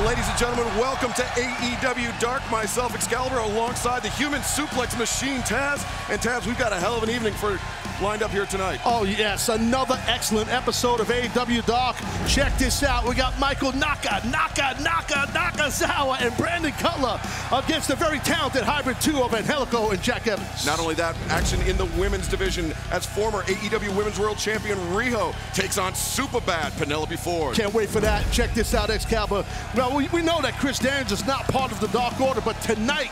Ladies and gentlemen, welcome to AEW Dark. Myself, Excalibur, alongside the human suplex machine, Taz. And Taz, we've got a hell of an evening lined up here tonight. Oh yes, another excellent episode of AEW Dark. Check this out. We got Michael Nakazawa and Brandon Cutler against the very talented hybrid duo of Angelico and Jack Evans. Not only that, action in the women's division as former AEW Women's World Champion Riho takes on Superbad Penelope Ford. Can't wait for that. Check this out, Excalibur. Well, we know that Chris Daniels is not part of the Dark Order, but tonight,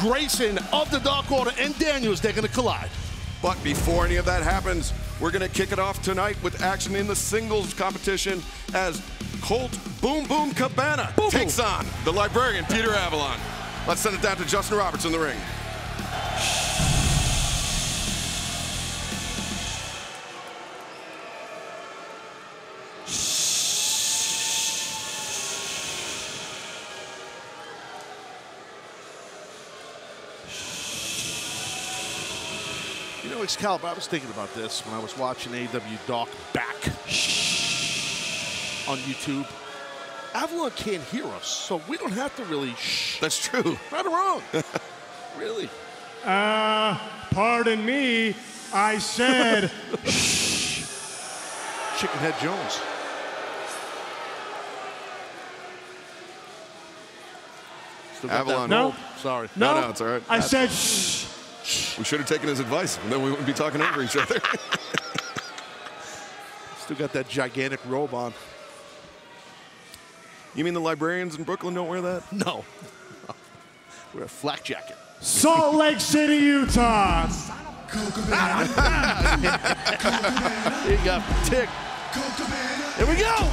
Grayson of the Dark Order and Daniels, they're going to collide. But before any of that happens, we're going to kick it off tonight with action in the singles competition as Colt Boom Boom Cabana takes on the librarian Peter Avalon. Let's send it down to Justin Roberts in the ring. You know, Excalibur, I was thinking about this when I was watching AEW Dark back on YouTube. Avalon can't hear us, so we don't have to really shh. That's true. Right or wrong? Really? Pardon me, I said shh. Chickenhead Jones. Still got Avalon. No. Sorry. No, it's all right. I said shh. We should have taken his advice, and then we wouldn't be talking over each other. Still got that gigantic robe on. You mean the librarians in Brooklyn don't wear that? No. Wear a flak jacket. Salt Lake City, Utah. Here you go. Tick. Here we go.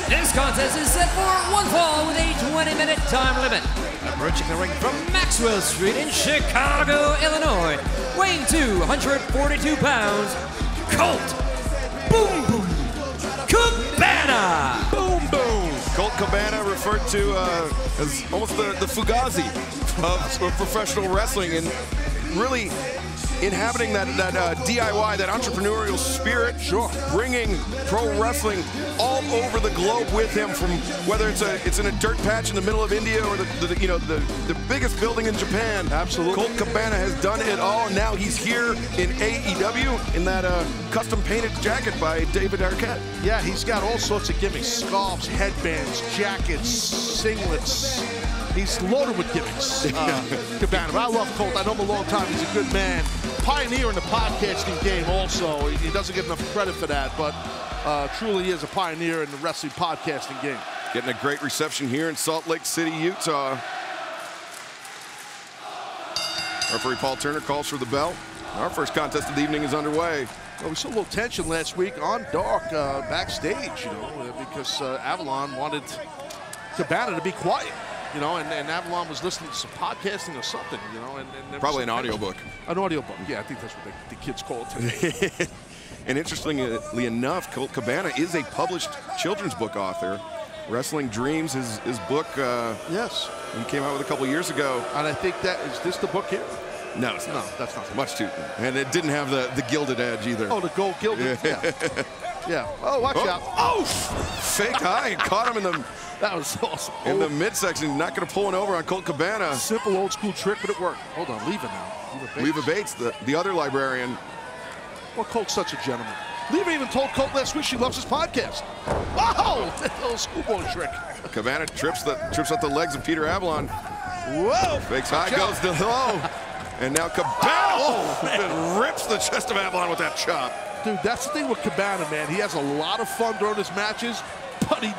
This contest is set for one fall with a 20-minute time limit. Approaching the ring from Maxwell Street in Chicago, Illinois, weighing 242 pounds, Colt Boom Boom Cabana. Boom Boom. Colt Cabana, referred to as almost the Fugazi of professional wrestling, and really inhabiting that DIY, that entrepreneurial spirit, bringing pro wrestling all over the globe with him, from whether it's in a dirt patch in the middle of India or the biggest building in Japan. Absolutely. Colt Cabana has done it all, and now he's here in AEW in that custom painted jacket by David Arquette. Yeah, he's got all sorts of gimmicks: scarves, headbands, jackets, singlets. He's loaded with gimmicks, Cabana. But I love Colt. I know him a long time. He's a good man. Pioneer in the podcasting game also. He doesn't get enough credit for that, but truly is a pioneer in the wrestling podcasting game. Getting a great reception here in Salt Lake City, Utah. Referee Paul Turner calls for the bell. Our first contest of the evening is underway. Well, we saw a little tension last week on Dark backstage, because Avalon wanted Cabana to be quiet. And Avalon was listening to some podcasting or something, and probably an audiobook. An audiobook, yeah, I think that's what the kids call it. And interestingly enough, Colt Cabana is a published children's book author. Wrestling Dreams, his book. Yes. He came out with a couple years ago. And I think is this the book here? No, it's not. No, that's not. Much too. And it didn't have the gilded edge either. Oh, the gold gilded? Yeah. Yeah. Oh, watch out. Oh! Fake high. Caught him in the... That was awesome. In the midsection, not going to pull one over on Colt Cabana. Simple old school trick, but it worked. Hold on, Leva now. Leva Bates, the other librarian. Well, Colt's such a gentleman. Leva even told Colt last week she loves his podcast. Wow, that little schoolboy trick. Cabana trips up the legs of Peter Avalon. Whoa! Fakes high, goes to low. And now Cabana rips the chest of Avalon with that chop. Dude, that's the thing with Cabana, man. He has a lot of fun during his matches, but he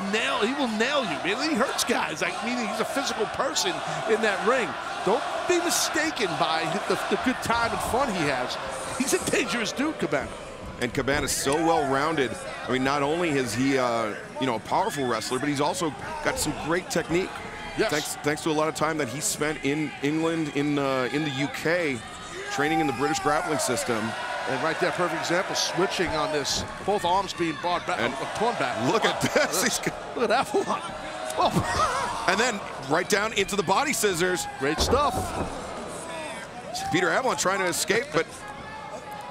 will nail you, man. He hurts guys. He's a physical person in that ring. Don't be mistaken by the good time and fun he has. He's a dangerous dude, Cabana. And Cabana's so well-rounded. I mean, not only is he, a powerful wrestler, but he's also got some great technique. Yes. Thanks to a lot of time that he spent in England, in the UK, training in the British grappling system. And right there, perfect example, switching on this, both arms being torn back. Look at this. Look at Avalon. Oh. And then right down into the body scissors. Great stuff. Peter Avalon trying to escape, but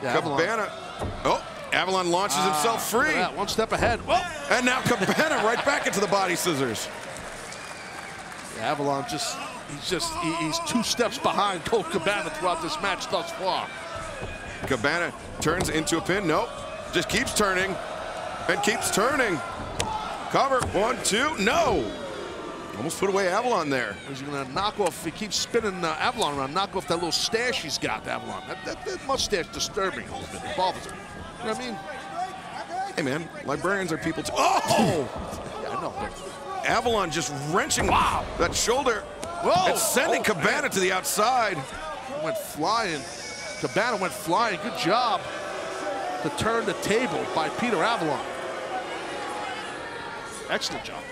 yeah, Cabana. Oh, Avalon launches himself free. Yeah, one step ahead. Whoa. And now Cabana right back into the body scissors. Yeah, Avalon he's 2 steps behind Colt Cabana throughout this match thus far. Cabana turns into a pin. Nope. Just keeps turning and keeps turning. Cover. 1, 2. No. Almost put away Avalon there. He's going to knock off, if he keeps spinning Avalon around, knock off that little stash he's got, Avalon. That mustache disturbs me a little bit. It bothers me. You know what I mean? Hey, man, librarians are people too. Oh! Yeah, I know, but Avalon just wrenching that shoulder. Whoa! And sending Cabana to the outside. He went flying. Cabana went flying. Good job to turn the table by Peter Avalon. Excellent job.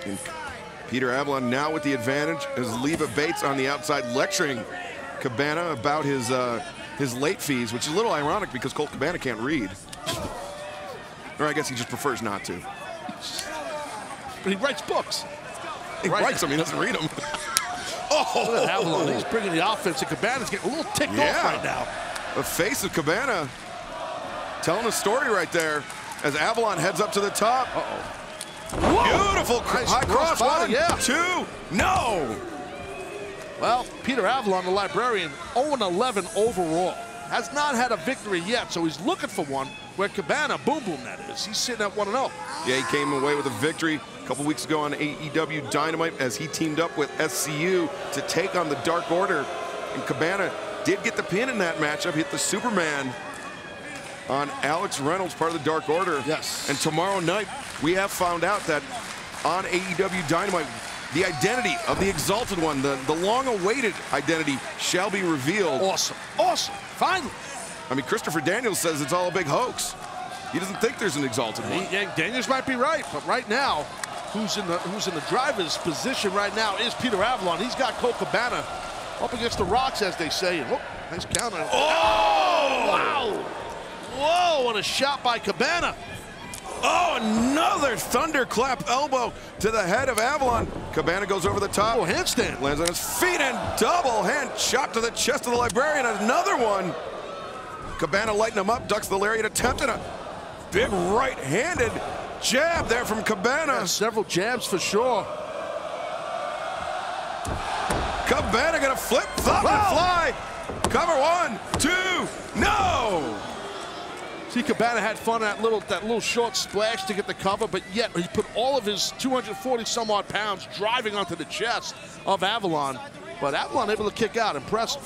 And Peter Avalon now with the advantage as Leva Bates on the outside lecturing Cabana about his late fees, which is a little ironic because Colt Cabana can't read. Or I guess he just prefers not to. But he writes books. He writes them, he doesn't read them. Look at Avalon. He's bringing the offense, and Cabana's getting a little ticked off right now. The face of Cabana telling a story right there as Avalon heads up to the top. Beautiful nice high cross. body, 1, 2, no. Well, Peter Avalon, the librarian, 0-11 overall. Has not had a victory yet, so he's looking for one. Where Cabana, boom, that is. He's sitting at 1-0. Yeah, he came away with a victory a couple weeks ago on AEW Dynamite as he teamed up with SCU to take on the Dark Order. And Cabana did get the pin in that matchup, hit the Superman on Alex Reynolds, part of the Dark Order. Yes. And tomorrow night, we have found out that on AEW Dynamite, the identity of the Exalted One, the long-awaited identity, shall be revealed. Awesome. Awesome. Finally. I mean, Christopher Daniels says it's all a big hoax. He doesn't think there's an Exalted One. Daniels might be right, but right now, who's in the driver's position right now is Peter Avalon. He's got Colt Cabana up against the rocks, as they say. And whoop, nice counter. Oh! Wow! Whoa, what a shot by Cabana. Oh, another thunderclap elbow to the head of Avalon. Cabana goes over the top. Oh, handstand. Lands on his feet and double hand chop to the chest of the librarian. Another one. Cabana lighting him up, ducks the lariat, attempting a big right-handed jab there from Cabana. Yeah, several jabs for sure. Cabana gonna flip, flop, and fly. Cover 1, 2, no! See, Cabana had fun at that little short splash to get the cover, but yet he put all of his 240-some-odd pounds driving onto the chest of Avalon. But Avalon able to kick out. Impressive.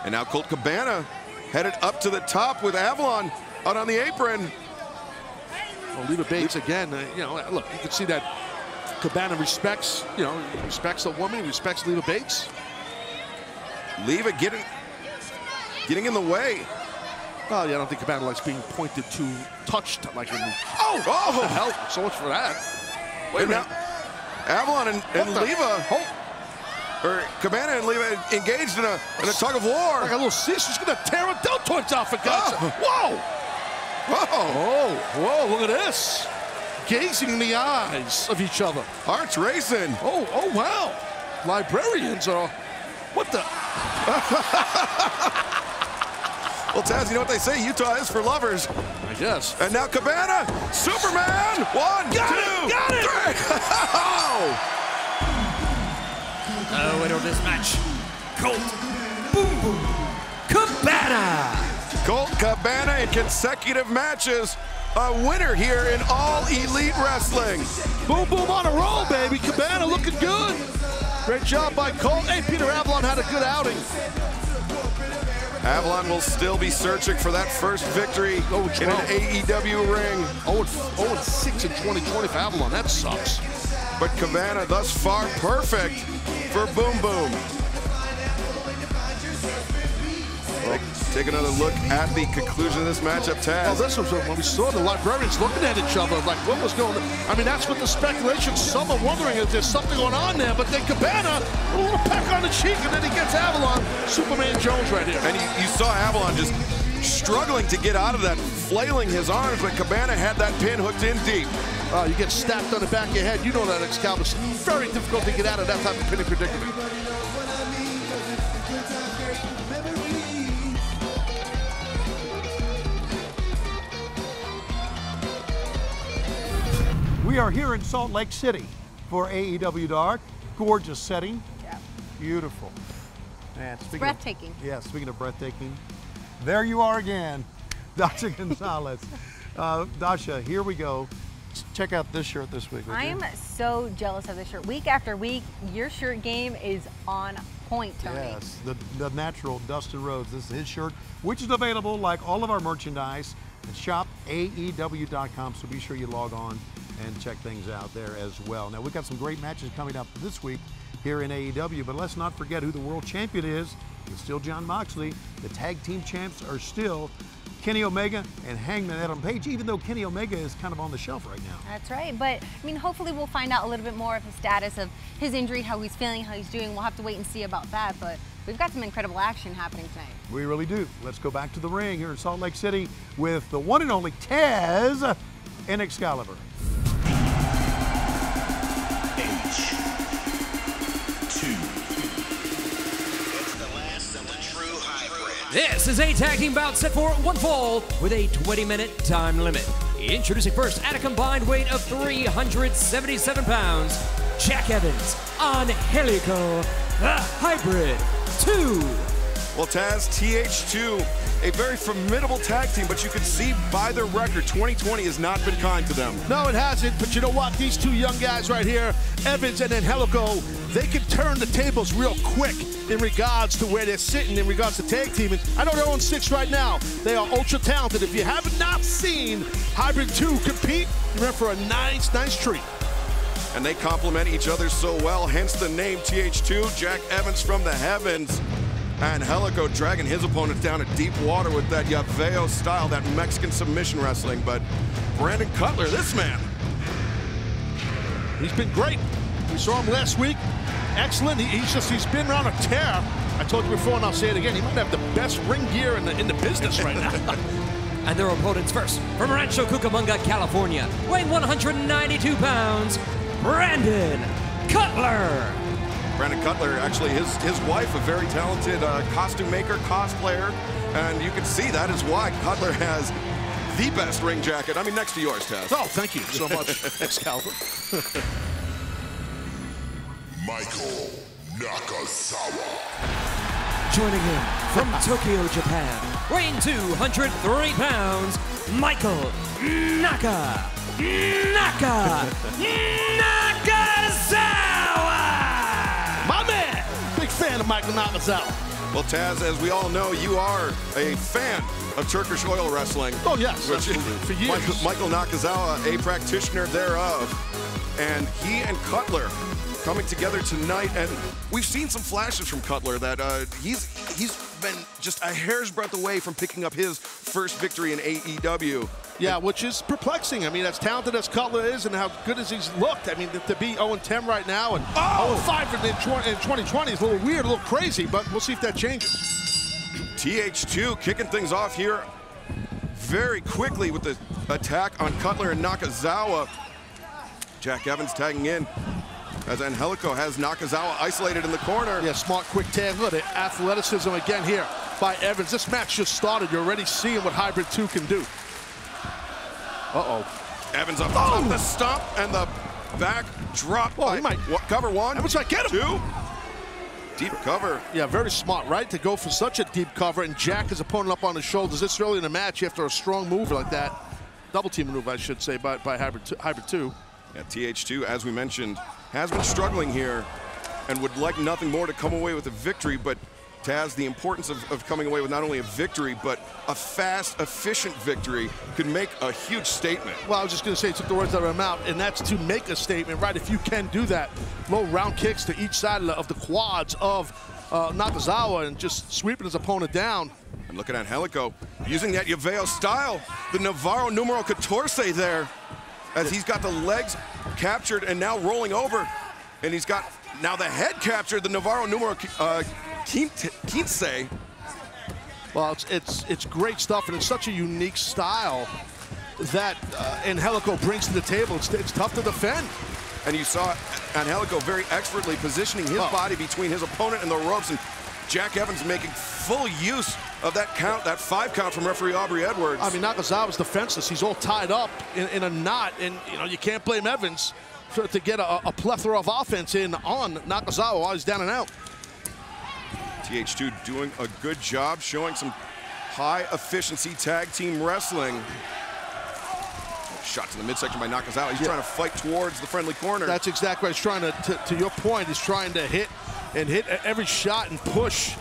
And now Colt Cabana headed up to the top with Avalon out on the apron. Well, Leva Bates again. Look, you can see that Cabana respects, he respects the woman, he respects Leva Bates. Leva getting in the way. Oh, yeah, I don't think Cabana likes being pointed to, touched like in the. Oh! What the hell? So much for that. Wait a minute. Avalon and Leva, or Cabana and Leva engaged in a tug of war. Like a little sis, she's gonna tear a deltoids off for God's sake. Whoa! Whoa! Whoa, look at this. Gazing in the eyes of each other. Hearts racing. Oh, wow. Librarians are, what the? Well, Taz, you know what they say? Utah is for lovers. I guess. And now Cabana, Superman, 1, 2, got it! 3. The winner of this match, Colt Boom Boom Cabana. Colt Cabana in consecutive matches. A winner here in All Elite Wrestling. Boom Boom on a roll, baby. Cabana looking good. Great job by Colt. Hey, Peter Avalon had a good outing. Avalon will still be searching for that first victory in an AEW ring. 0-6 in 2020 for Avalon. That sucks. But Cabana thus far perfect for Boom Boom. Well, take another look at the conclusion of this matchup, Taz. Oh, this was when we saw the librarians looking at each other like, what was going on? I mean, that's what the speculation. Some are wondering if there's something going on there, but then Cabana, a little peck on the cheek, and then he gets Avalon, Superman Jones right here. And you saw Avalon just struggling to get out of that, flailing his arms, but Cabana had that pin hooked in deep. You get stabbed on the back of your head. You know that, Excalibur. It's very difficult to get out of that type of pinning predicament. We are here in Salt Lake City for AEW Dark. Gorgeous setting. Yeah. Beautiful. Man, Breathtaking. Yeah, speaking of breathtaking, there you are again, Dasha Gonzalez. Dasha, here we go. Check out this shirt this week. I am so jealous of this shirt. Week after week, your shirt game is on point, Tony. Yes, the natural Dustin Rhodes. This is his shirt, which is available like all of our merchandise at shopaew.com. So be sure you log on and check things out there as well. Now, we've got some great matches coming up this week here in AEW, but let's not forget who the world champion is. It's still Jon Moxley. The tag team champs are still Kenny Omega and Hangman Adam Page, even though Kenny Omega is kind of on the shelf right now. That's right, but I mean, hopefully we'll find out a little bit more of the status of his injury, how he's feeling, how he's doing. We'll have to wait and see about that, but we've got some incredible action happening tonight. We really do. Let's go back to the ring here in Salt Lake City with the one and only Taz and Excalibur. This is a tag team bout set for one fall with a 20-minute time limit. Introducing first at a combined weight of 377 pounds, Jack Evans on Helico, the Hybrid 2. Well, Taz, TH2, a very formidable tag team, but you can see by their record, 2020 has not been kind to them. No, it hasn't, but you know what? These two young guys right here, Evans and then Helico, they can turn the tables real quick in regards to where they're sitting in regards to tag teaming. I know they're on 6 right now. They are ultra talented. If you have not seen Hybrid 2 compete, you're in for a nice treat. And they complement each other so well, hence the name TH2, Jack Evans from the heavens. And Helico dragging his opponent down to deep water with that Yaveo style, that Mexican submission wrestling. But Brandon Cutler, this man. He's been great. We saw him last week. Excellent. He's been on a tear. I told you before, and I'll say it again. He might have the best ring gear in the business right now. And their opponents first, from Rancho Cucamonga, California, weighing 192 pounds, Brandon Cutler. Brandon Cutler, actually, his wife, a very talented costume maker, cosplayer, and you can see that is why Cutler has the best ring jacket. I mean, next to yours, Taz. Oh, thank you so much, Excalibur. Michael Nakazawa. Joining him from Tokyo, Japan, weighing 203 pounds, Michael Nakazawa! My man! Big fan of Michael Nakazawa. Well, Taz, as we all know, you are a fan of Turkish oil wrestling. Oh, yes, which for years. Michael Nakazawa, a practitioner thereof. And he and Cutler coming together tonight, and we've seen some flashes from Cutler that he's been just a hair's breadth away from picking up his first victory in AEW. Yeah, which is perplexing. I mean, as talented as Cutler is and how good as he's looked, I mean, to be 0-10 right now and 0-5 in 2020 is a little weird, a little crazy, but we'll see if that changes. TH2 kicking things off here very quickly with the attack on Cutler and Nakazawa. Jack Evans tagging in as Angelico has Nakazawa isolated in the corner. Yeah, smart, quick tag. Look at athleticism again here by Evans. This match just started. You're already seeing what Hybrid 2 can do. Uh-oh. Evans up the top of the stump and the back drop. Oh, he might. Cover one. Evans might get him. 2. Deep cover. Yeah, very smart, right? To go for such a deep cover and jack his opponent up on his shoulders this early in the match after a strong move like that. Double team move, I should say, by Hybrid 2. Yeah, TH2, as we mentioned, has been struggling here and would like nothing more to come away with a victory, but Taz, the importance of coming away with not only a victory, but a fast, efficient victory could make a huge statement. Well, I was just going to say, took the words out of my mouth, and that's to make a statement, right? If you can do that, low round kicks to each side of the quads of Nakazawa and just sweeping his opponent down. And looking at Helico, using that Yaveo style, the Navarro numero 14 there, as he's got the legs captured and now rolling over, and he's got now the head captured, the Navarro numero 15. Well, it's great stuff, and it's such a unique style that Angelico brings to the table. It's tough to defend. And you saw Angelico very expertly positioning his body between his opponent and the ropes and Jack Evans making full use of that count, that 5 count from referee Aubrey Edwards. I mean, Nakazawa's defenseless. He's all tied up in a knot, and you can't blame Evans to get a plethora of offense in on Nakazawa while he's down and out. TH2 doing a good job, showing some high efficiency tag team wrestling. Shot to the midsection by Nakazawa. He's trying to fight towards the friendly corner. That's exactly what he's trying to your point, he's trying to hit every shot and push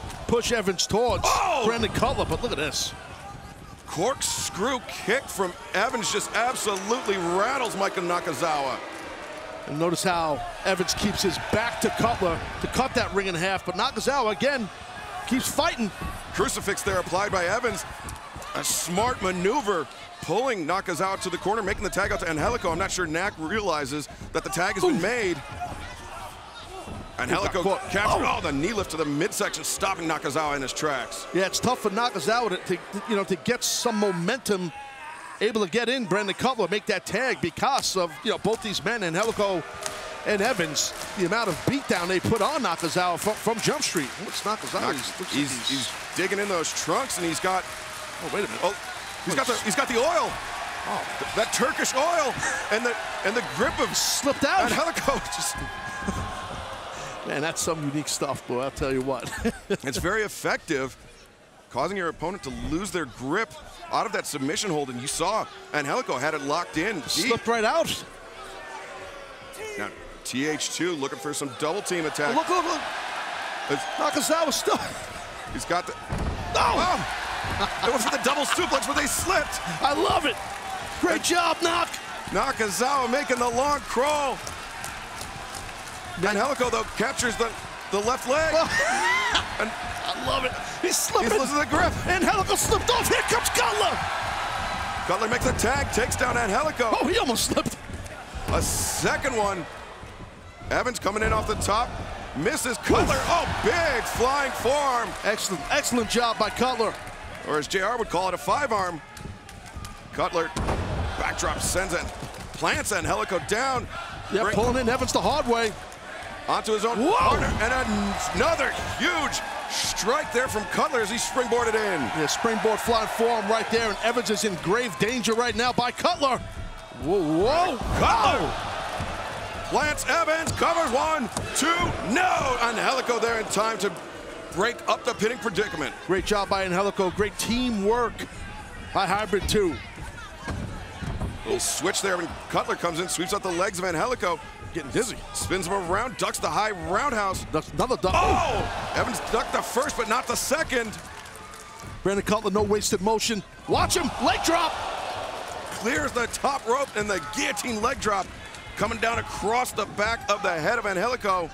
Evans towards Brandon Cutler, but look at this. Corkscrew kick from Evans just absolutely rattles Michael Nakazawa. And notice how Evans keeps his back to Cutler to cut that ring in half, but Nakazawa again keeps fighting. Crucifix there applied by Evans. A smart maneuver, pulling Nakazawa to the corner, making the tag out to Angelico. I'm not sure Nak realizes that the tag has been made. Angelico captured the knee lift to the midsection, stopping Nakazawa in his tracks. Yeah, it's tough for Nakazawa to get some momentum, able to get in Brandon Cutler, make that tag because of both these men, Angelico and Evans, the amount of beatdown they put on Nakazawa from Jump Street. What's Nakazawa? He's digging in those trunks, and he's got. Oh, wait a minute. Oh, he's got the oil. Oh, that Turkish oil, and the grip of slipped out. Angelico just. Man, that's some unique stuff, boy. I'll tell you what. It's very effective, causing your opponent to lose their grip out of that submission hold, and you saw Angelico had it locked in deep. Slipped right out. Now, TH2 looking for some double team attack. Look. Nakazawa still. He's got the. Oh! It went for the double suplex where they slipped. I love it. Great job, Nak. Nakazawa making the long crawl. Angelico, though, captures the left leg. And I love it. He's slipping. He's losing the grip. Angelico slipped off. Here comes Cutler. Cutler makes the tag, takes down Angelico. Oh, he almost slipped. A second one. Evans coming in off the top. Misses Cutler. Oh, big flying forearm. Excellent job by Cutler. Or as JR would call it, a 5-arm. Cutler, backdrop sends it. Plants Angelico down. Yeah, pulling in Evans the hard way. Onto his own corner, and another huge strike there from Cutler as he springboarded in. Yeah, springboard flying forearm right there, and Evans is in grave danger right now by Cutler. Whoa. Cutler plants Evans, covers 1, 2, no! Angelico there in time to break up the pinning predicament. Great job by Angelico, great teamwork by Hybrid 2. Little switch there when Cutler comes in, sweeps out the legs of Angelico. Getting dizzy. Spins him around, ducks the high roundhouse. Another duck. Oh! Evans ducked the first, but not the second. Brandon Cutler, no wasted motion. Watch him, leg drop. Clears the top rope, and the guillotine leg drop coming down across the back of the head of Angelico.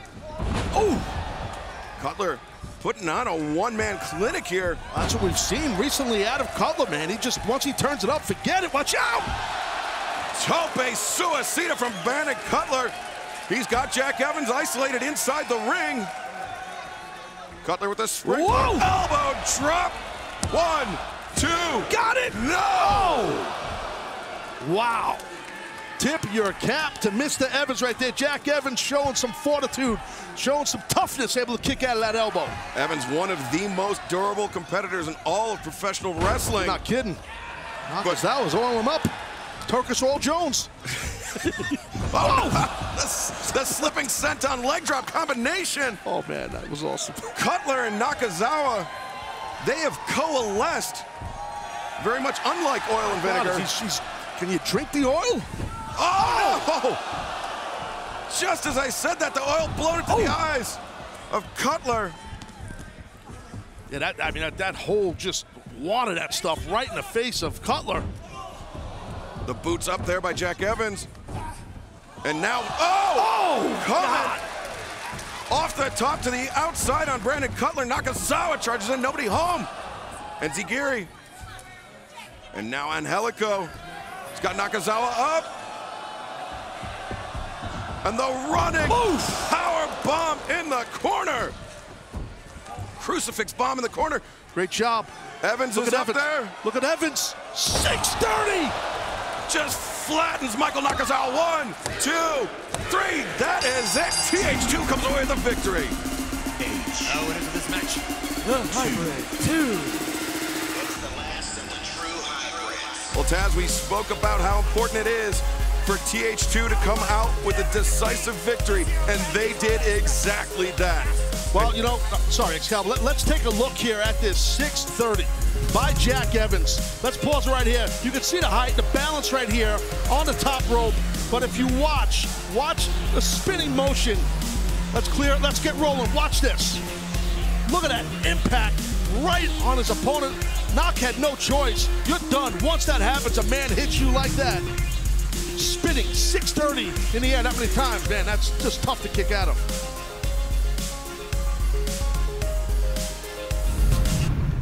Oh! Cutler putting on a one-man clinic here. That's what we've seen recently out of Cutler, man. He just, once he turns it up, forget it, watch out! Tope suicida from Brandon Cutler. He's got Jack Evans isolated inside the ring. Cutler with a spring elbow drop. 1, 2. Got it! No! Wow. Tip your cap to Mr. Evans right there. Jack Evans showing some fortitude, showing some toughness, able to kick out of that elbow. Evans, one of the most durable competitors in all of professional wrestling. Not kidding. That was oiling him up. Turkish Oil Jones. The slipping senton leg drop combination. Oh, man, that was awesome. Cutler and Nakazawa, they have coalesced. Very much unlike oil and vinegar. Can you drink the oil? Oh, no! Just as I said that, the oil blown into the eyes of Cutler. Yeah, that hole just watered that stuff right in the face of Cutler. The boots up there by Jack Evans. And now, coming off the top to the outside on Brandon Cutler. Nakazawa charges in, nobody home. And Zigiri. And now Angelico. He's got Nakazawa up. And the running power bomb in the corner. Crucifix bomb in the corner. Great job. Evans is up there. Look at Evans. 630. Just flattens Michael Nakazawa. 1, 2, 3. That is it. TH2 comes away with the victory. Winners of this match. the hybrid 2. Well, Taz, we spoke about how important it is for TH2 to come out with a decisive victory, and they did exactly that. Well, you know, sorry, Excalibur, let's take a look here at this 630 by Jack Evans. Let's pause right here. You can see the height, the balance right here on the top rope. But if you watch the spinning motion. Let's clear it, let's get rolling. Watch this. Look at that impact right on his opponent. Knock had no choice. You're done. Once that happens, a man hits you like that. Spinning 630 in the air that many times, man, that's just tough to kick out of.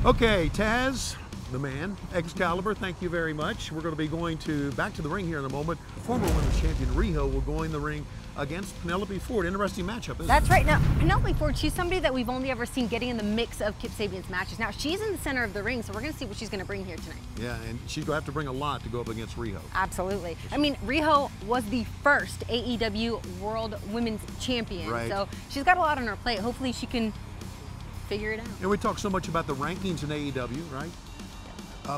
Okay, Taz, the man, Excalibur, thank you very much. We're going to be going back to the ring here in a moment. Former women's champion Riho will go in the ring against Penelope Ford. Interesting matchup, isn't it? That's right. Now, Penelope Ford, she's somebody that we've only ever seen getting in the mix of Kip Sabian's matches. Now, she's in the center of the ring, so we're going to see what she's going to bring here tonight. Yeah, and she's going to have to bring a lot to go up against Riho. Absolutely. I mean, Riho was the first AEW World Women's Champion, right. So she's got a lot on her plate. Hopefully she can figure it out. And we talk so much about the rankings in AEW, right?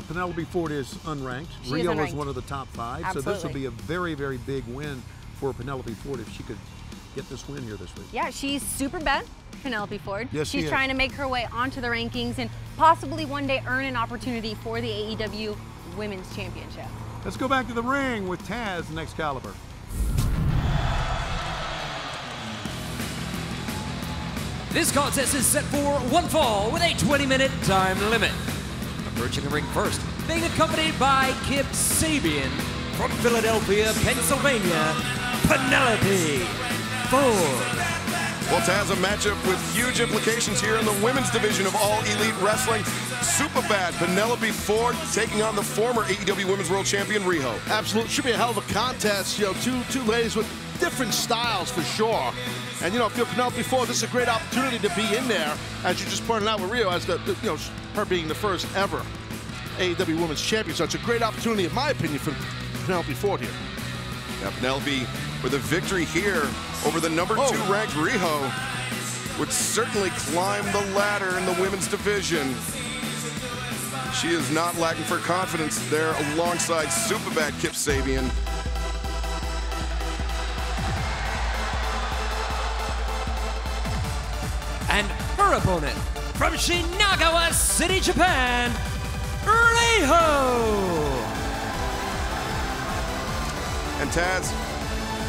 Penelope Ford is unranked. Riho is one of the top 5. Absolutely. So this will be a very, very big win for Penelope Ford if she could get this win here this week. Yeah, she's super bad, Penelope Ford. Yes, she's trying to make her way onto the rankings and possibly one day earn an opportunity for the AEW Women's Championship. Let's go back to the ring with Taz and Excalibur. This contest is set for one fall with a 20-minute time limit. Approaching the ring first, being accompanied by Kip Sabian from Philadelphia, Pennsylvania, Penelope Ford. Well, Taz, a matchup with huge implications here in the women's division of All Elite Wrestling. Super bad, Penelope Ford taking on the former AEW Women's World Champion Riho. Absolutely, should be a hell of a contest. You know, two ladies with different styles for sure. And you know, if you're Penelope Ford, this is a great opportunity to be in there, as you just pointed out with Riho, as you know, her being the first ever AEW Women's Champion. So it's a great opportunity, in my opinion, for Penelope Ford here. Yeah, Penelope with a victory here over the number 2 ranked Riho would certainly climb the ladder in the women's division. She is not lacking for confidence there alongside Superbad Kip Sabian. And her opponent from Shinagawa City, Japan, Riho. And Taz,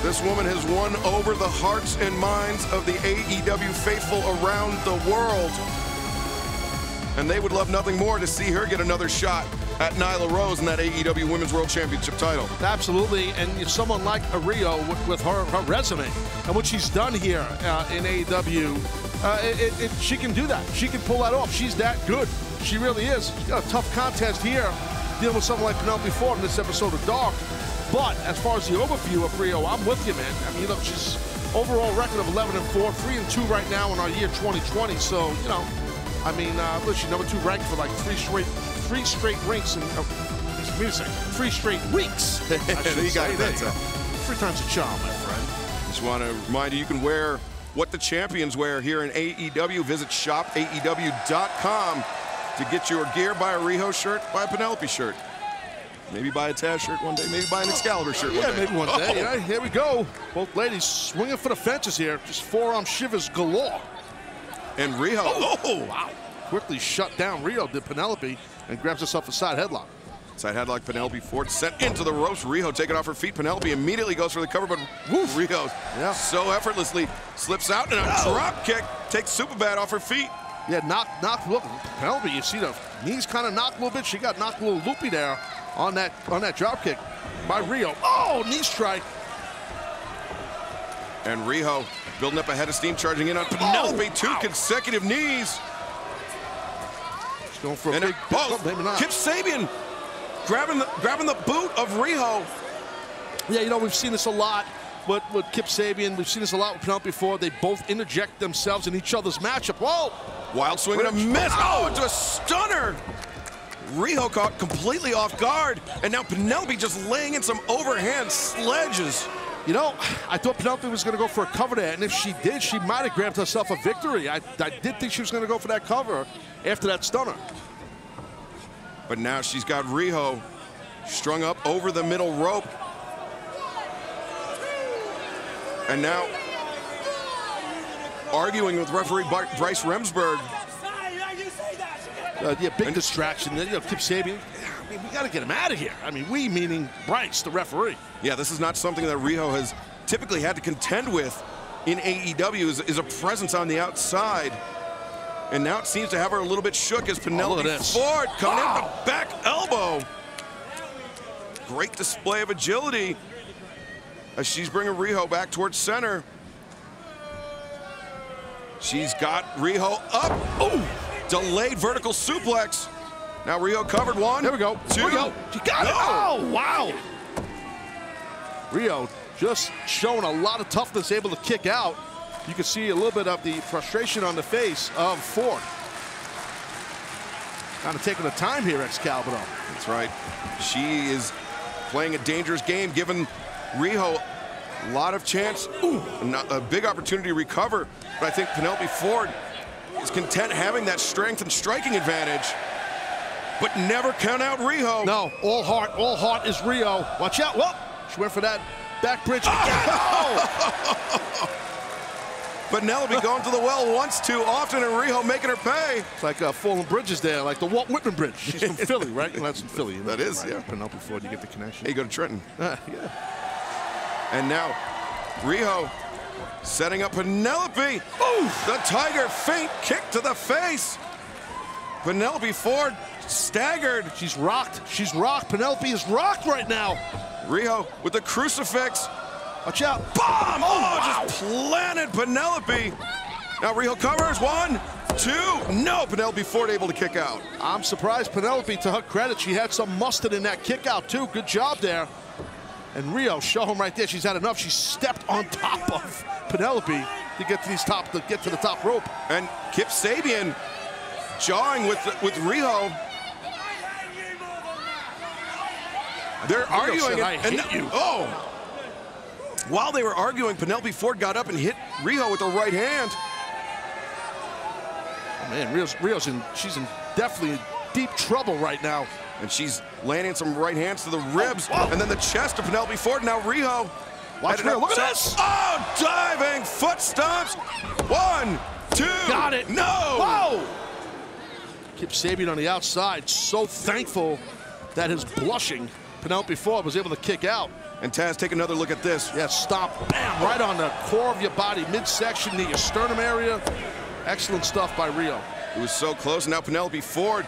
this woman has won over the hearts and minds of the AEW faithful around the world. And they would love nothing more to see her get another shot at Nyla Rose in that AEW Women's World Championship title. Absolutely, and someone like Riho with her resume and what she's done here in AEW, she can do that. She can pull that off. She's that good. She really is. She's got a tough contest here dealing with someone like Penelope Ford in this episode of Dark. But as far as the overview of Riho, I'm with you, man. I mean, look, she's overall record of 11-4, 3-2 right now in our year 2020. So, you know, I mean, look, she's number 2 ranked for like 3 straight weeks. And 3 straight weeks. You got that. 3 times a charm, my friend. Just want to remind you can wear what the champions wear here in AEW. Visit shopaew.com to get your gear. Buy a Riho shirt, buy a Penelope shirt. Maybe buy a Taz shirt one day, maybe buy an Excalibur shirt one day. Yeah, maybe one day. Yeah, here we go. Both ladies swinging for the fences here. Just forearm shivers galore. And Riho, wow. Quickly shut down Riho, did Penelope, and grabs herself a side headlock. Side headlock, Penelope Ford sent into the ropes. Riho taking off her feet. Penelope immediately goes for the cover, but Riho so effortlessly slips out, and a drop kick takes Superbad off her feet. Yeah, knocked. Look, Penelope, you see the knees kind of knocked a little bit. She got knocked a little loopy there on that drop kick by Riho. Oh, knee strike. And Riho building up a head of steam, charging in on Penelope. 2 consecutive knees. She's going for a big maybe not. Kip Sabian grabbing the boot of Riho. Yeah, you know, we've seen this a lot with Kip Sabian. We've seen this a lot with Penelope Ford. They both interject themselves in each other's matchup. Whoa! Wild swing and a miss. Oh, it's a stunner. Riho caught completely off guard, and now Penelope just laying in some overhand sledges. You know, I thought Penelope was going to go for a cover there, and if she did, she might have grabbed herself a victory. I did think she was going to go for that cover after that stunner. But now she's got Riho strung up over the middle rope. And now arguing with referee Bryce Remsburg. Yeah, big distraction. You know, Kip Sabian, I mean, we got to get him out of here. I mean, we meaning Bryce, the referee. Yeah, this is not something that Riho has typically had to contend with in AEW, is a presence on the outside. And now it seems to have her a little bit shook as Penelope Ford coming in the back elbow. Great display of agility as she's bringing Riho back towards center. She's got Riho up. Oh, delayed vertical suplex. Now Riho covered one. There we go. Two. There we go. She got it. Oh, wow. Riho just showing a lot of toughness, able to kick out. You can see a little bit of the frustration on the face of Ford. Kind of taking the time here, Excalibur. That's right. She is playing a dangerous game, giving Riho a lot of chance. Ooh, a big opportunity to recover. But I think Penelope Ford is content having that strength and striking advantage. But never count out Riho. No, all heart is Riho. Watch out. Well, she went for that back bridge. Oh! Penelope going to the well once too often, and Riho making her pay. It's like falling bridges there, like the Walt Whitman Bridge. She's from Philly, right? Well, that's from Philly. That is, right? yeah. Penelope Ford, you get the connection. Hey, you go to Trenton. Yeah. And now, Riho setting up Penelope. Ooh, the Tiger feint kick to the face. Penelope Ford staggered. She's rocked. She's rocked. Penelope is rocked right now. Riho with the crucifix. Watch out. Bomb! Oh, wow. Just planted Penelope. Now Riho covers. 1, 2. No, Penelope Ford able to kick out. I'm surprised Penelope, to her credit, she had some mustard in that kick out too. Good job there. And Riho, show him right there. She's had enough. She stepped on top of Penelope to get to the top rope. And Kip Sabian jawing with Riho. They're arguing. Said, I hate you. Oh! While they were arguing, Penelope Ford got up and hit Riho with the right hand. Oh, man, she's in definitely deep trouble right now. And she's landing some right hands to the ribs, and then the chest of Penelope Ford. Now Riho. Watch Riho, look at this! Oh, diving foot stomps. 1, 2. Got it. No! Whoa! Kip Sabian on the outside, so thankful that his blushing Penelope Ford was able to kick out. And Taz, take another look at this. Yeah, stomp, bam, right on the core of your body, midsection, near your sternum area. Excellent stuff by Riho. It was so close. Now Penelope Ford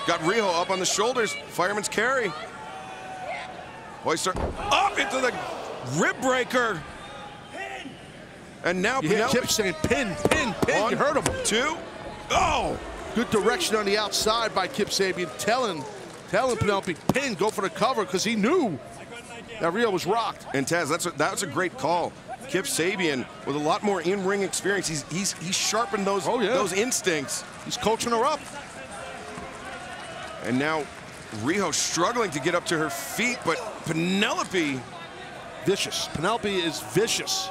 got Riho up on the shoulders. Fireman's carry. Hoister up into the rib breaker. And now you Penelope. Kip saying pin. 1, you heard him. 2. Oh! Good direction on the outside by Kip Sabian, telling Penelope pin, go for the cover, because he knew that Riho was rocked. And Taz, that's a great call. Kip Sabian, with a lot more in-ring experience, he's sharpened those instincts. He's coaching her up. And now Riho struggling to get up to her feet, but Penelope. Vicious. Penelope is vicious.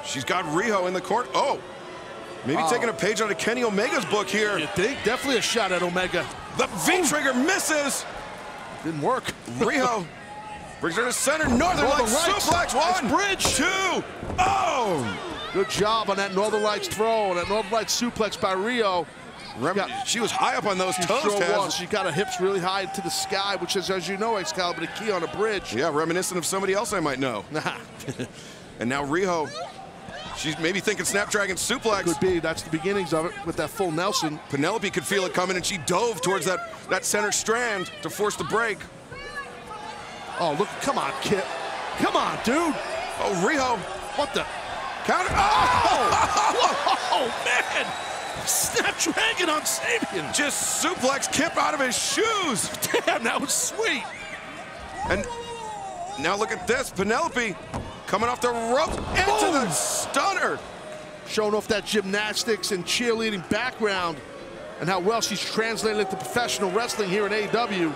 She's got Riho in the court. Oh, maybe taking a page out of Kenny Omega's book here. You think? Definitely a shot at Omega. The V-trigger misses. Didn't work. Riho brings her to center. Northern Lights suplex. 1, bridge. 2. Oh! Good job on that Northern Lights throw, that Northern Lights suplex by Riho. She was high up on those toes, sure Taz. was. She got her hips really high to the sky, which is, as you know, Excalibur, the key on a bridge. Yeah, reminiscent of somebody else I might know. And now Riho, she's maybe thinking Snapdragon suplex. Could be. That's the beginnings of it with that full Nelson. Penelope could feel it coming, and she dove towards that center strand to force the break. Oh, look. Come on, Kip. Come on, dude. Oh, Riho. What the? Counter. Oh! Oh, man. Snapdragon on Sabian. Just suplex Kip out of his shoes. Damn, that was sweet. And now look at this. Penelope coming off the rope into the stunner. Showing off that gymnastics and cheerleading background and how well she's translated to professional wrestling here in AEW.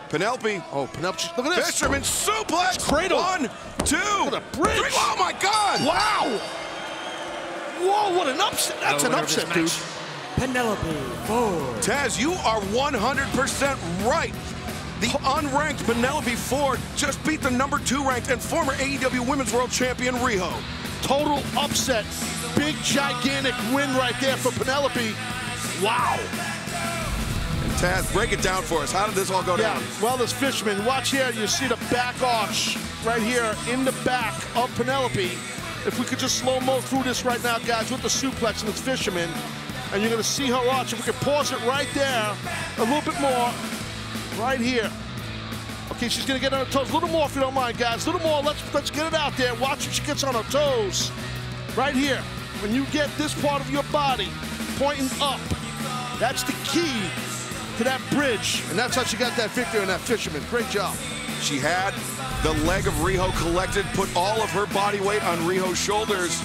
Penelope. Oh, Penelope, look at this. Fisherman suplex. Cradle. 1, 2, Look at the bridge. 3. Oh my God. Wow. Whoa, what an upset. That's an upset, dude. Penelope Ford. Taz, you are 100% right. The unranked Penelope Ford just beat the number 2 ranked and former AEW Women's World Champion Riho. Total upset. Big, gigantic win right there for Penelope. Wow. And Taz, break it down for us. How did this all go down? Well, this Fisherman, watch here. You see the back arch right here in the back of Penelope. If we could just slow-mo through this right now, guys, with the suplex and this Fisherman, and you're going to see her arch. If we could pause it right there, a little bit more, right here. Okay, she's going to get on her toes. A little more, if you don't mind, guys. A little more. Let's get it out there. Watch if she gets on her toes. Right here. When you get this part of your body pointing up, that's the key to that bridge. And that's how she got that victory on that Fisherman. Great job. She had the leg of Riho collected, put all of her body weight on Riho's shoulders,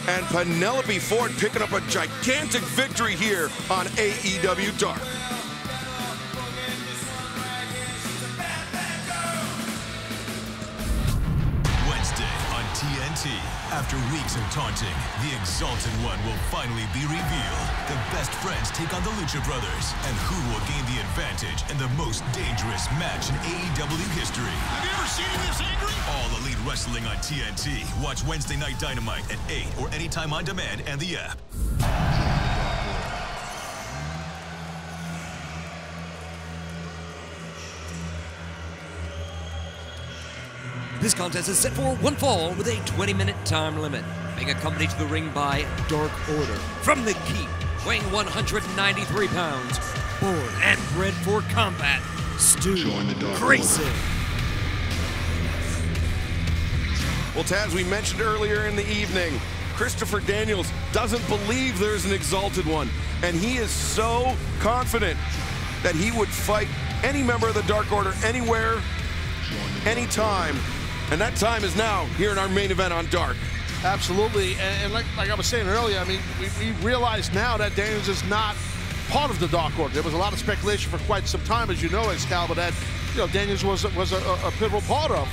and Penelope Ford picking up a gigantic victory here on AEW Dark. Wednesday on TNT. After weeks of taunting, the Exalted One will finally be revealed. The best friends take on the Lucha Brothers, and who will gain the advantage in the most dangerous match in AEW history. Have you ever seen him this angry? All Elite Wrestling on TNT. Watch Wednesday Night Dynamite at 8 or anytime on demand and the app. This contest is set for one fall with a 20-minute time limit. Being accompanied to the ring by Dark Order. From the Keep, weighing 193 pounds. Born and bred for combat, Stu Grayson. Well, Taz, we mentioned earlier in the evening, Christopher Daniels doesn't believe there's an Exalted One, and he is so confident that he would fight any member of the Dark Order anywhere, anytime, and that time is now here in our main event on Dark. Absolutely, and like I was saying earlier, I mean, we realize now that Daniels is not part of the Dark Order. There was a lot of speculation for quite some time, as you know, Excalibur, that Daniels was a pivotal part of.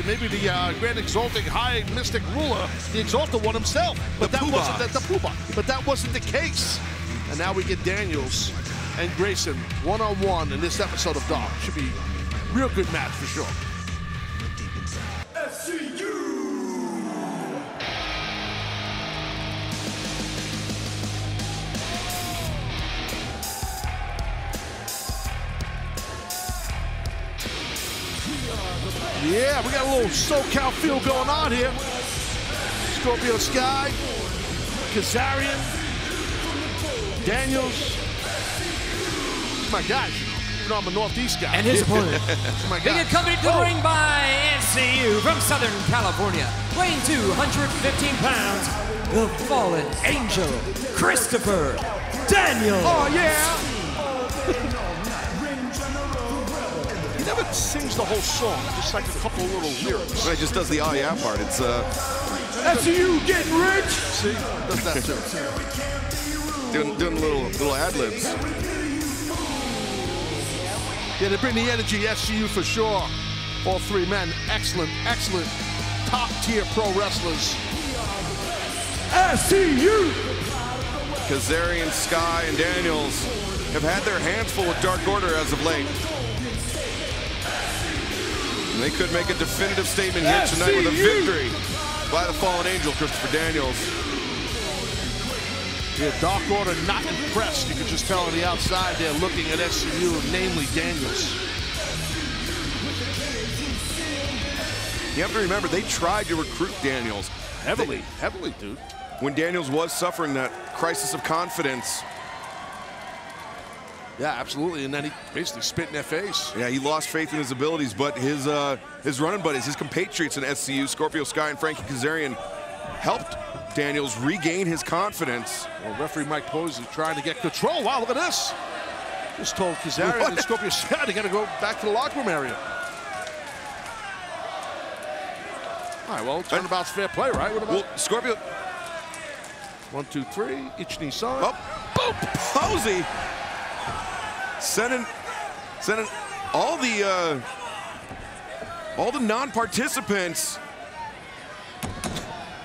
Maybe the Grand Exalting High Mystic Ruler, the Exalted One himself, but that wasn't the Poobah. But that wasn't the case. And now we get Daniels and Grayson one-on-one in this episode of Dark. Should be a real good match for sure. Yeah, we got a little SoCal feel going on here. Scorpio Sky, Kazarian, Daniels. My gosh, you know I'm a Northeast guy. And his opponent. My Being gosh. accompanied to the ring by SCU from Southern California, weighing 215 pounds, the Fallen Angel, Christopher Daniels. Oh, yeah. He never sings the whole song, just like a couple of little lyrics. But it just does the oh yeah part. It's SCU getting rich. See, does that too. doing little ad-libs. Yeah, they bring the energy, SCU for sure. All three men, excellent, top-tier pro wrestlers. SCU. Kazarian, Sky, and Daniels have had their hands full with Dark Order as of late. And they could make a definitive statement here tonight with a victory by the Fallen Angel, Christopher Daniels. Yeah, Dark Order not impressed. You could just tell on the outside they're looking at SCU, namely Daniels. You have to remember, they tried to recruit Daniels. Heavily, dude. When Daniels was suffering that crisis of confidence. Yeah, absolutely, and then he basically spit in their face. Yeah, he lost faith in his abilities, but his running buddies, his compatriots in SCU, Scorpio Sky and Frankie Kazarian, helped Daniels regain his confidence. Well, referee Mike Posey trying to get control. Wow, look at this. Just told Kazarian and Scorpio Sky they got to go back to the locker room area. All right, well, turnabout's fair play, right? What about? Well, Scorpio. 1, 2, 3, each knee side. Oh, boom, Posey. Sending all the non-participants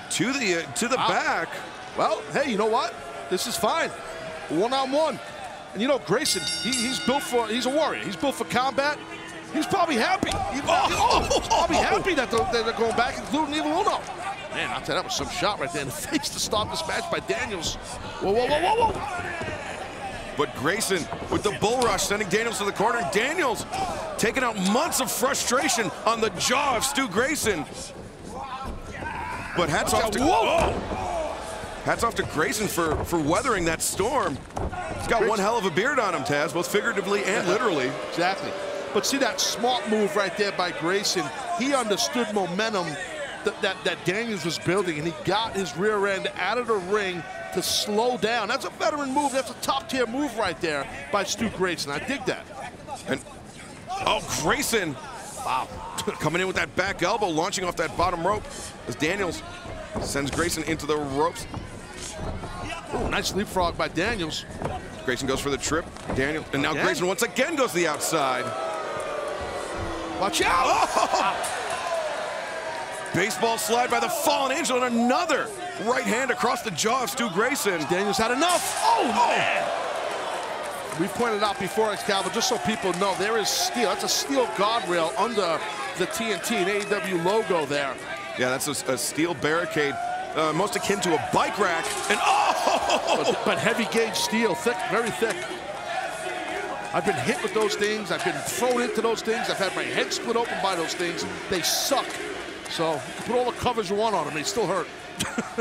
to the back. Well, hey, you know what? This is fine. One-on-one. And you know, Grayson, he's a warrior. He's built for combat. He's probably happy. He's probably happy that they're going back, including Evil Uno. Man, I'll tell you, that was some shot right there in the face to start this match by Daniels. Whoa, whoa, whoa, whoa, whoa. But Grayson with the bull rush, sending Daniels to the corner. Daniels taking out months of frustration on the jaw of Stu Grayson. But hats off to Grayson for weathering that storm. He's got one hell of a beard on him, Taz, both figuratively and literally. Exactly. But see that smart move right there by Grayson. He understood momentum that Daniels was building, and he got his rear end out of the ring to slow down. That's a veteran move. That's a top-tier move right there by Stu Grayson. I dig that. And Grayson, wow, coming in with that back elbow, launching off that bottom rope as Daniels sends Grayson into the ropes. Ooh, nice leapfrog by Daniels. Grayson goes for the trip. Daniels, and now Grayson once again goes to the outside. Watch out! Oh! Baseball slide by the Fallen Angel, and another right hand across the jaw of Stu Grayson. Daniels had enough. Oh, man! We've pointed out before, Excalibur, just so people know, there is steel. That's a steel guardrail under the TNT and AEW logo there. Yeah, that's a steel barricade, most akin to a bike rack. And but heavy gauge steel, thick, very thick. I've been hit with those things. I've been thrown into those things. I've had my head split open by those things. They suck. So you can put all the covers you want on them, they still hurt.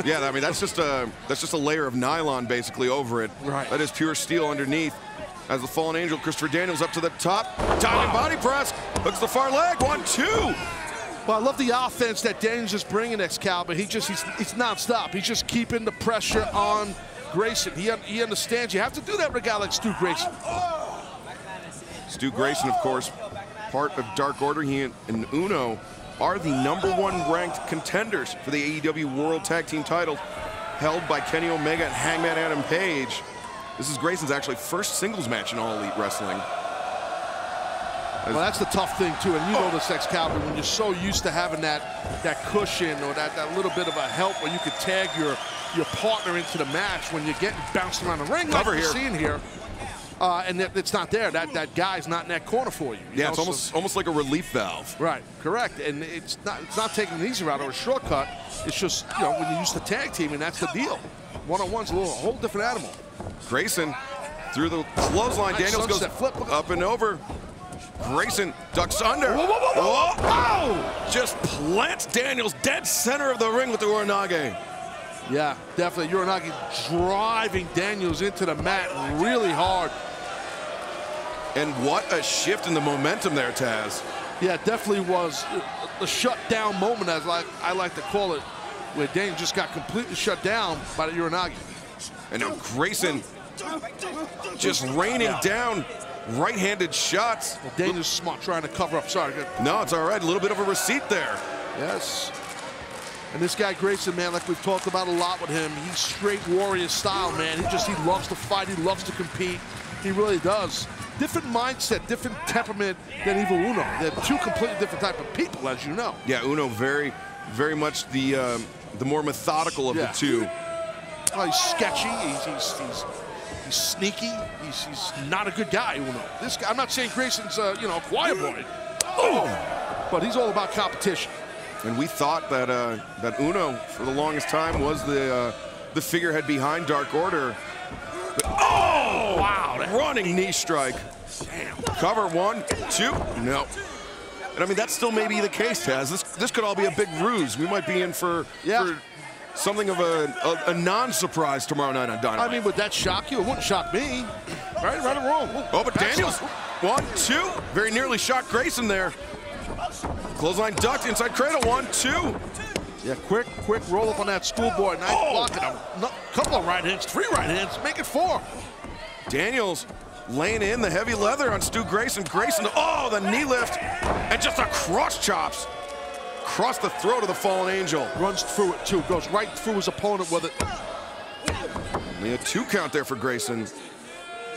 Yeah, I mean that's just a layer of nylon basically over it. Right. That is pure steel underneath. As the Fallen Angel, Christopher Daniels up to the top, diving body press, hooks the far leg, 1-2. Well, I love the offense that Daniels is bringing, Excalibur. He's nonstop. He's just keeping the pressure on Grayson. He understands you have to do that with a guy like Stu Grayson. Stu Grayson, of course, part of Dark Order. He and Uno are the #1 ranked contenders for the AEW World Tag Team titles, held by Kenny Omega and Hangman Adam Page. This is Grayson's actually first singles match in All Elite Wrestling. Well, that's the tough thing, too, and you know this, Excalibur, when you're so used to having that cushion or that little bit of a help where you could tag your partner into the match when you're getting bounced around the ring, like we're seeing here. And it's not there. That guy's not in that corner for you. Yeah, it's almost like a relief valve. Right, correct. And it's not taking an easy route or a shortcut. It's just, you know, when you're used to tag teaming, that's the deal. One-on-one's a whole different animal. Grayson through the clothesline. Nice Daniels goes flip. Up and over. Grayson ducks under. Whoa, whoa, whoa, whoa. Oh! Just plants Daniels dead center of the ring with the Uranage. Yeah, definitely. Uranage driving Daniels into the mat really hard. And what a shift in the momentum there, Taz. Yeah, it definitely was a shutdown moment, as I like to call it, where Daniels just got completely shut down by the Uranage. And now Grayson just raining down right-handed shots. Well, Daniels smart trying to cover up. Sorry. No, it's all right. A little bit of a receipt there. Yes. And this guy Grayson, man, like we've talked about a lot with him, he's straight warrior style, man. He loves to fight. He loves to compete. He really does. Different mindset, different temperament than Evil Uno. They're two completely different type of people, as you know. Yeah, Uno very, very much the more methodical of the two. Oh, he's sketchy. He's sneaky. He's not a good guy, Uno. This guy, I'm not saying Grayson's a choir boy. Oh, but he's all about competition. And we thought that that Uno, for the longest time, was the figurehead behind Dark Order. But, oh, wow! Running knee strike. Damn. Cover 1, 2. No. And I mean, that still may be the case, Taz. This could all be a big ruse. We might be in for something of a non-surprise tomorrow night on Dynamite. I mean, would that shock you? It wouldn't shock me. Right or wrong. Oh, but Daniels, 1, 2. Very nearly shocked Grayson there. Clothesline ducked inside cradle, 1, 2. Yeah, quick roll up on that schoolboy. Nice blocking. A couple of right hands, 3 right hands, make it 4. Daniels laying in the heavy leather on Stu Grayson. Grayson, the knee lift, and just a cross chops. Across the throat of the Fallen Angel. Runs through it, too. Goes right through his opponent with it. Only a 2 count there for Grayson. Is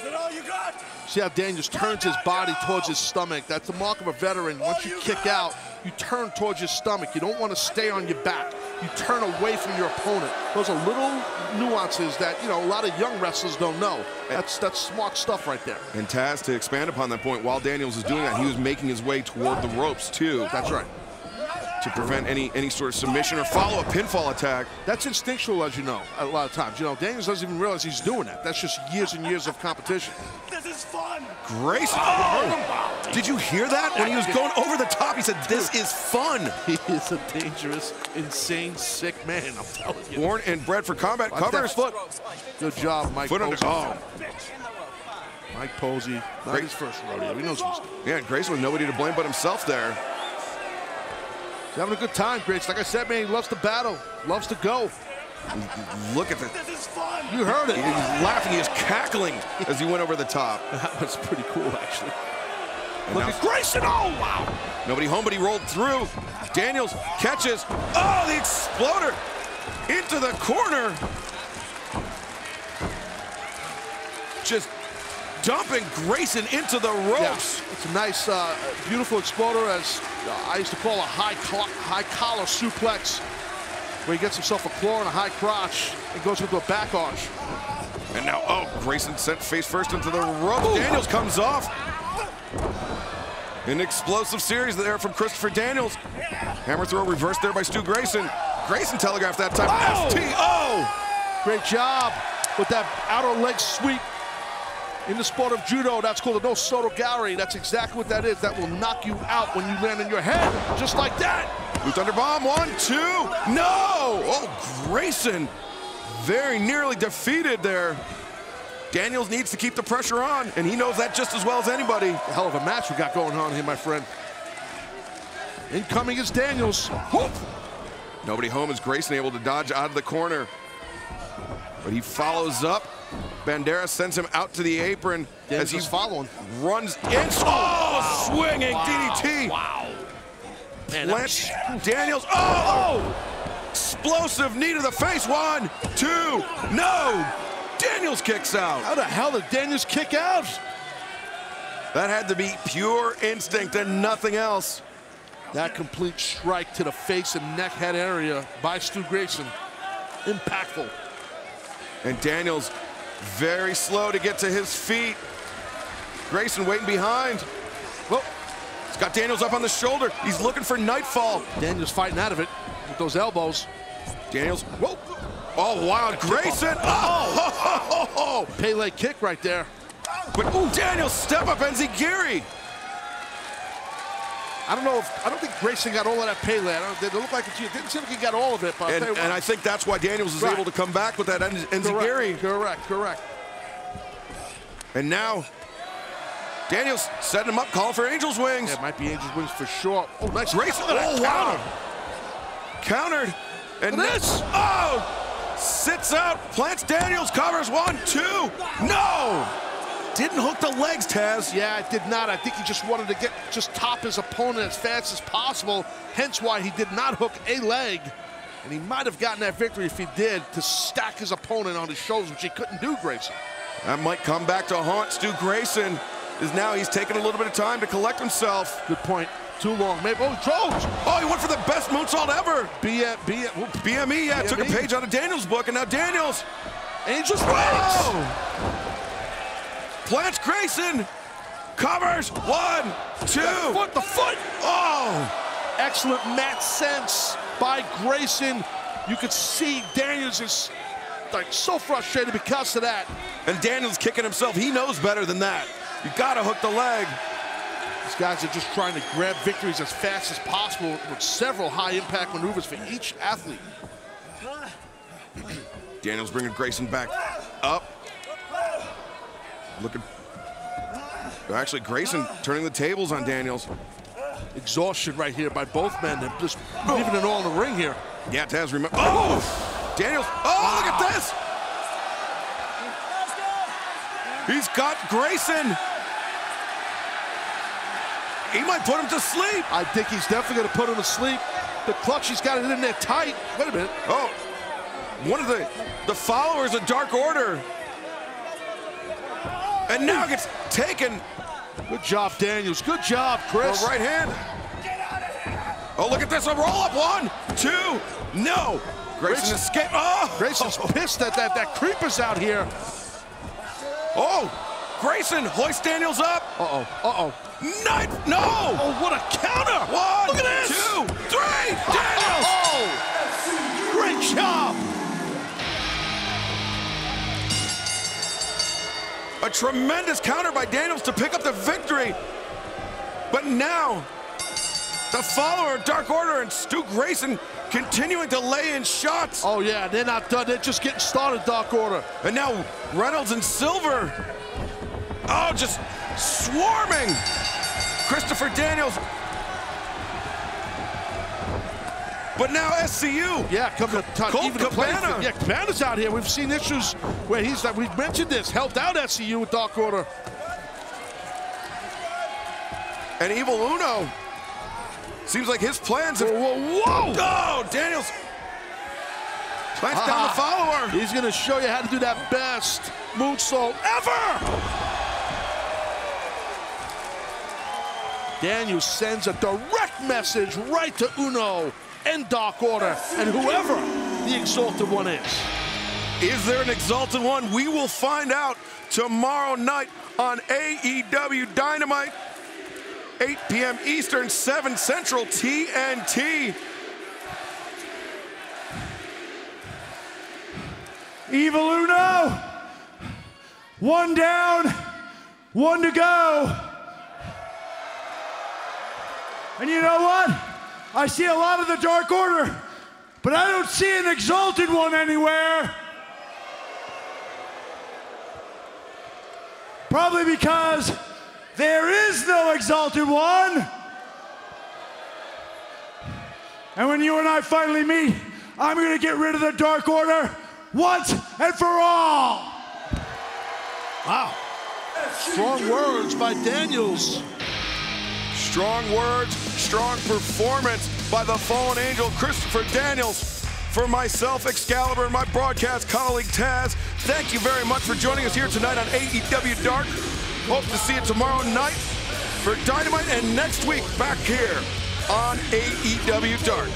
that all you got? See how Daniels turns his body towards his stomach. That's the mark of a veteran. Once you kick out, you turn towards your stomach. You don't want to stay on your back. You turn away from your opponent. Those are little nuances that, you know, a lot of young wrestlers don't know. That's smart stuff right there. And Taz, to expand upon that point, while Daniels is doing that, he was making his way toward the ropes, too. That's right. To prevent any sort of submission or follow-up pinfall attack. That's instinctual, as you know, a lot of times. You know, Daniels doesn't even realize he's doing that. That's just years and years of competition. This is fun. Grayson. Oh! Did you hear that? When he was going over the top, he said, "This is fun." He is a dangerous, insane, sick man, I'm telling you. Born and bred for combat. Covers. Foot. Good job, Mike Posey. Oh. Mike Posey, not his first rodeo. He knows what he's doing. Yeah, Grayson with nobody to blame but himself there. He's having a good time, Grayson. Like I said, man, he loves to battle, loves to go. Look at that. This is fun. You heard it. He's laughing, he is cackling as he went over the top. That was pretty cool, actually. And Look at Grayson. Oh, wow. Nobody home, but he rolled through. Daniels catches. Oh, the exploder into the corner. Just dumping Grayson into the ropes. Yeah, it's a nice, beautiful exploder, as I used to call a high collar suplex, where he gets himself a claw and a high crotch and goes into a back arch. And now, oh, Grayson sent face first into the ropes. Ooh. Daniels comes off. An explosive series there from Christopher Daniels. Hammer throw reversed there by Stu Grayson. Grayson telegraphed that time. Oh! FTO! Great job with that outer leg sweep. In the sport of judo, that's called a no soto gari. That's exactly what that is. That will knock you out when you land on your head, just like that. Blue Thunder Bomb, 1, 2, no! Oh, Grayson very nearly defeated there. Daniels needs to keep the pressure on, and he knows that just as well as anybody. A hell of a match we got going on here, my friend. Incoming is Daniels. Whoop. Nobody home as Grayson able to dodge out of the corner. But he follows up. Banderas sends him out to the apron as he's following. Runs in. Oh, swinging DDT. Wow. Man, Lance Daniels. Oh! Explosive knee to the face. 1, 2, no! Daniels kicks out. How the hell did Daniels kick out? That had to be pure instinct and nothing else. That complete strike to the face and neck head area by Stu Grayson. Impactful. And Daniels very slow to get to his feet. Grayson waiting behind. Whoa. He's got Daniels up on the shoulder. He's looking for nightfall. Daniels fighting out of it with those elbows. Daniels, whoa. Oh, wild Grayson. Oh. Pele kick right there. But ooh, Daniels step up enziguri. I don't think Grayson got all of that Pele. It looked like it didn't seem like he got all of it. But and I think that's why Daniels is able to come back with that enziguri. Correct. And now, Daniels setting him up, calling for Angel's Wings. Yeah, it might be Angel's Wings for sure. Oh, nice. Grayson, oh, wow. Countered. And this. Oh! Sits out, plants Daniels, covers 1, 2. No! Didn't hook the legs, Taz. Yeah, it did not. I think he just wanted to just top his opponent as fast as possible, hence why he did not hook a leg. And he might have gotten that victory if he did, to stack his opponent on his shoulders, which he couldn't do, Grayson. That might come back to haunt Stu Grayson, as now he's taking a little bit of time to collect himself. Good point. Too long. Maybe. Oh, Jones! Oh, he went for the best moonsault ever. BME, yeah, took a page out of Daniels' book, and now Daniels. Angel's Wings! Oh. Plants Grayson, covers 1, 2. The foot! Oh! Excellent mat sense by Grayson. You could see Daniels is like so frustrated because of that. And Daniels kicking himself. He knows better than that. You gotta hook the leg. These guys are just trying to grab victories as fast as possible with several high-impact maneuvers for each athlete. Daniels bringing Grayson back up. Looking. Actually, Grayson turning the tables on Daniels. Exhaustion right here by both men. They're just leaving it all in the ring here. Yeah, Taz, remember. Oh! Daniels. Oh, look at this! He's got Grayson. He might put him to sleep. I think he's definitely going to put him to sleep. The clutch, he's got it in there tight. Wait a minute. Oh, one of the followers of Dark Order. And now gets taken. Good job, Daniels. Good job, Chris. Right hand. Oh, look at this. A roll-up. 1, 2. No. Grayson escaped. Oh! Grayson's pissed that creeper's out here. Oh! Grayson hoists Daniels up. Uh-oh. Knife. No! Oh, what a counter! 1, look at this! 2, 3. Daniels! Oh! Great job! A tremendous counter by Daniels to pick up the victory. But now, the follower, Dark Order, and Stu Grayson continuing to lay in shots. Oh, yeah, they're not done. They're just getting started, Dark Order. And now Reynolds and Silver. Oh, just swarming. Christopher Daniels. But now SCU. Yeah, coming to touch. Colt Even the playing Cabana. field. Yeah, Cabana's out here. We've seen issues where we've mentioned this, helped out SCU with Dark Order. And Evil Uno. Seems like his plans have... Whoa! Oh, Daniels plants down the follower. He's going to show you how to do that best moonsault ever. Daniels sends a direct message right to Uno and Dark Order and whoever the Exalted One is. Is there an Exalted One? We will find out tomorrow night on AEW Dynamite. 8 p.m. Eastern, 7 Central, TNT. Evil Uno, 1 down, 1 to go. And you know what? I see a lot of the Dark Order, but I don't see an Exalted One anywhere. Probably because there is no Exalted One. And when you and I finally meet, I'm gonna get rid of the Dark Order once and for all. Wow. Strong words by Daniels. Strong words, strong performance by the fallen angel, Christopher Daniels. For myself, Excalibur, and my broadcast colleague, Taz, thank you very much for joining us here tonight on AEW Dark. Hope to see you tomorrow night for Dynamite, and next week back here on AEW Dark.